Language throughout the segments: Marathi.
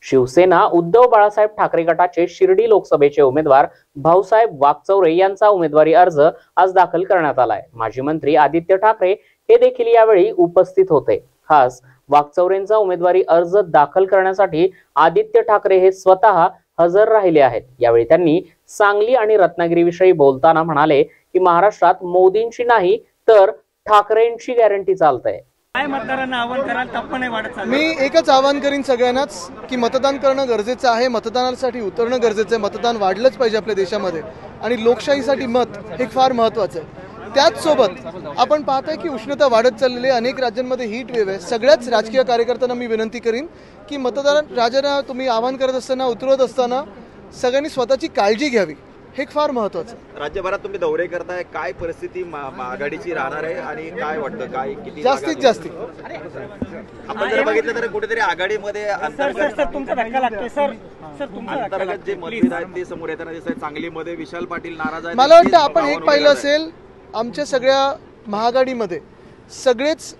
शिवसेना उद्धव बाळासाहेब ठाकरे गटाचे शिर्डी लोकसभेचे उमेदवार भाऊसाहेब वाकचौरे यांचा उमेदवारी अर्ज आज दाखल करण्यात आलाय। माजी मंत्री आदित्य ठाकरे हे देखील यावेळी उपस्थित होते। खास वाकचौरेंचा उमेदवारी अर्ज दाखल करण्यासाठी आदित्य ठाकरे हे स्वतः हजर राहिले आहेत। यावेळी त्यांनी सांगली आणि रत्नागिरीविषयी बोलताना म्हणाले की महाराष्ट्रात मोदींची नाही तर ठाकरेंची गॅरंटी चालते। मी एकच आवाहन करीन सगळ्यांनाच की मतदान करणं गरजेचं आहे, मतदानासाठी उतरणं गरजेचं आहे, मतदान वाढलंच पाहिजे आपल्या देशामध्ये आणि लोकशाहीसाठी मत हे फार महत्त्वाचं आहे। त्याच सोबत आपण पाहताय की उष्णता वाढत चाललेली आहे, अनेक राज्यांमध्ये हीट वेव्ह आहे। सगळ्याच राजकीय कार्यकर्त्यांना मी विनंती करीन की मतदान राजांना तुम्ही आवाहन करत असताना उतरवत असताना सगळ्यांनी स्वतःची काळजी घ्यावी, हे फार महत्त्वाचं आहे। राज्यभरात तुम्ही दौरे करताय, काय परिस्थिती आघाडीची राहणार आहे आणि काय वाटतं काय किती जास्तीत जास्त आपण जर बघितलं तर कुठेतरी आघाडीमध्ये अंतर्गत जे मतभेद आहेत ते समोर येताना दिसत आहेत। सांगलीमध्ये विशाल पाटील नाराज आहेत। मला वाटतं आपण एक पाहिलं असेल आमच्या सगळ्या महाआघाडीमध्ये सगळेच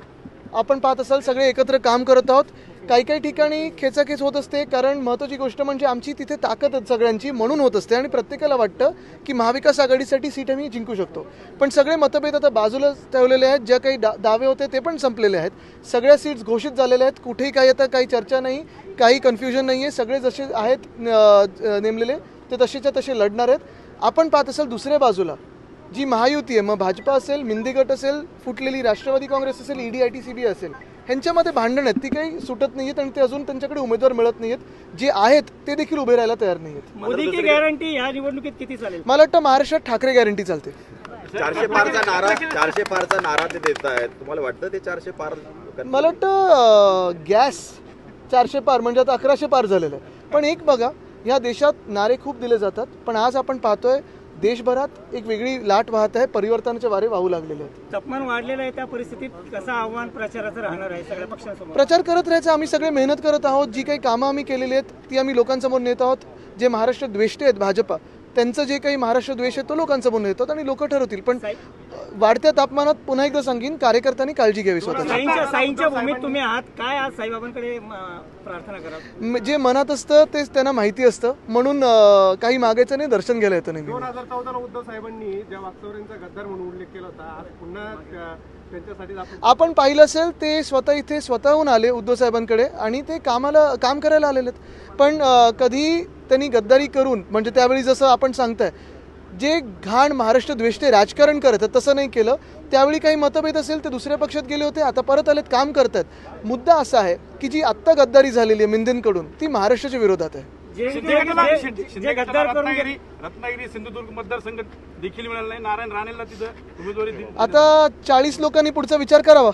आपण पाहत असाल सगळे एकत्र काम करत आहोत। काही काही ठिकाणी खेचाखेच होत असते, कारण महत्त्वाची गोष्ट म्हणजे आमची तिथे ताकद सगळ्यांची म्हणून होत असते आणि प्रत्येकाला वाटतं की महाविकास आघाडीसाठी सीट आम्ही जिंकू शकतो। पण सगळे मतभेद आता बाजूला ठेवलेले आहेत, ज्या काही दावे होते ते पण संपलेले आहेत। सगळ्या सीट्स घोषित झालेल्या आहेत, कुठेही काही आता काही चर्चा नाही, काही कन्फ्युजन नाही आहे। सगळे जसे आहेत नेमलेले ते तसेच्या तसे लढणार आहेत। आपण पाहत असाल दुसऱ्या बाजूला जी महायुती आहे, मग भाजपा असेल, मिंदी गट असेल, फुटलेली राष्ट्रवादी काँग्रेस असेल, ED-ITCB असेल, ह्यांच्यामध्ये भांडण आहेत, ती काही सुटत नाहीयेत आणि ते अजून त्यांच्याकडे उमेदवार मिळत नाहीयेत। जे आहेत ते देखील उभे राहायला तयार नाहीयेत। मोदी की गॅरंटी या निवडणुकीत किती चालेल? मला वाटतं महाराष्ट्रात ठाकरे गॅरंटी चालते। 400 पारचा नारा ते देत आहेत, तुम्हाला वाटतं ते 400 पार? मला वाटतं गॅस 400 पार म्हणजे आता 1100 पार झालेलं आहे। पण एक बघा, ह्या देशात नारे खूप दिले जातात, पण आज आपण पाहतोय देशभरात एक वेगळी लाट वाहत आहे, परिवर्तनाचे वारे वाहू लागलेले आहेत। तापमान वाढलेलं आहे, त्या परिस्थितीत कसं आव्हान प्रचाराचं राहणार आहे सगळ्या पक्षांसमोर? प्रचार करत राहायचं, आम्ही सगळे मेहनत करत आहोत। जी काही कामं आम्ही केलेली आहेत ती आम्ही लोकांसमोर नेत आहोत। जे महाराष्ट्र द्वेष्टे आहेत भाजपा, त्यांचं जे काही महाराष्ट्र द्वेष आहे तो लोकांसमोर नेतात आणि लोक ठरवतील। पण वाढत्या तापमानात पुन्हा एकदा सांगेन, कार्यकर्त्यांनी काळजी घ्यावी स्वतःची। साईंच्या भूमीत तुम्ही आहात, काय आज साईबाबांकडे प्रार्थना करा? जे मनात असतं तेच त्यांना माहिती असतं, म्हणून काही मागायचं नाही, दर्शन घ्यायला येतं नाही। 2014 उद्धव साहेबांनी ज्या वाकचौरेंचा गद्दार म्हणून उल्लेख केला होता, आज पुन्हा त्यांच्यासाठी आपण पाहिलं असेल ते इथे स्वतःहून आले उद्धव साहेबांकडे आणि ते काम करायला आलेले आहेत। पण कधी त्यांनी गद्दारी करून, म्हणजे त्यावेळी जसं आपण सांगताय जे घाण महाराष्ट्र द्वेष्टे राजकारण करत आहेत तसं नाही केलं। त्यावेळी काही मतभेद असेल ते दुसऱ्या पक्षात गेले होते, आता परत आलेत, काम करतात। मुद्दा असा आहे की जी आत्ता गद्दारी झालेली आहे मिंदेंकडून ती महाराष्ट्राच्या विरोधात आहे। रत्नागिरी सिंधुदुर्ग मतदारसंघ देखील मिळाला नाही, नारायण राणेला तिथं उमेदवारी। आता 40 लोकांनी पुढचा विचार करावा।